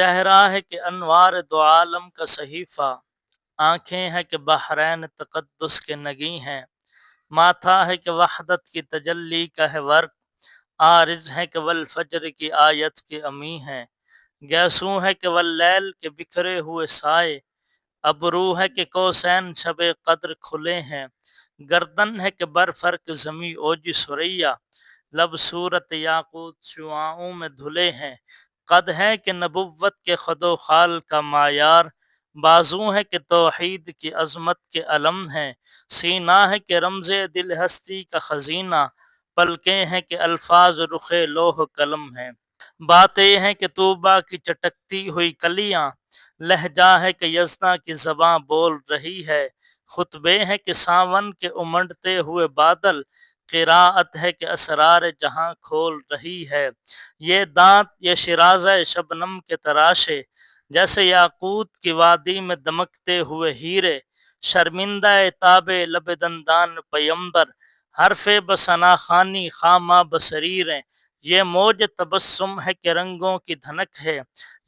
چہرہ ہے کہ انوار دو عالم کا صحیفہ، آنکھیں ہیں کہ بحرین تقدس کے نگی ہیں، ماتھا ہے کہ وحدت کی تجلی کا ہے ورق، عارض ہے کہ والفجر کی آیت کے امی ہیں، گیسوں ہے کہ واللیل کے بکھرے ہوئے سائے، ابرو ہے کہ کوسین شب قدر کھلے ہیں، گردن ہے کہ برفرق زمیں اوج سریا، لب صورت یاقوت شعاؤں میں دھلے ہیں، قد ہے کہ نبوت کے خد و خال کا معیار، بازو ہے کہ توحید کی عظمت کے علم ہیں، سینہ ہے کہ رمز دل ہستی کا خزینہ، پلکیں ہیں کہ الفاظ رخ لوح قلم ہیں، باتیں ہیں کہ طوبہ کی چٹکتی ہوئی کلیاں، لہجہ ہے کہ یزداں کی زباں بول رہی ہے، خطبے ہیں کہ ساون کے امنڈتے ہوئے بادل، قراءت ہے کہ اسرار جہاں کھول رہی ہے، یہ دانت یہ شرازہ شبنم کے تراشے، جیسے یاقوت کی وادی میں دمکتے ہوئے ہیرے، شرمندہ تاب لب دندان پیمبر، حرف بسنا خانی خامہ بصریریں، یہ موج تبسم ہے کہ رنگوں کی دھنک ہے،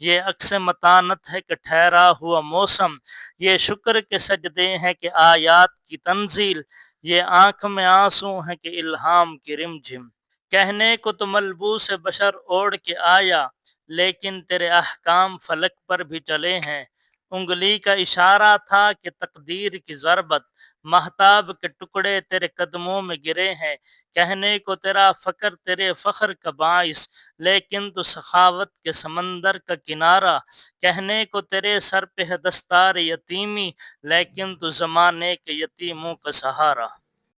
یہ عکس متانت ہے کہ ٹھہرا ہوا موسم، یہ شکر کے سجدے ہیں کہ آیات کی تنزیل، یہ آنکھ میں آنسو ہیں کہ الہام کی رم جھم، کہنے کو تو ملبوس بشر اوڑھ کے آیا، لیکن تیرے احکام فلک پر بھی چلے ہیں، انگلی کا اشارہ تھا کہ تقدیر کی ضربت، مہتاب کے ٹکڑے تیرے قدموں میں گرے ہیں، کہنے کو تیرا فقر تیرے فخر کا باعث، لیکن تو سخاوت کے سمندر کا کنارہ، کہنے کو تیرے سر پہ ہے دستار یتیمی، لیکن تو زمانے کے یتیموں کا سہارا۔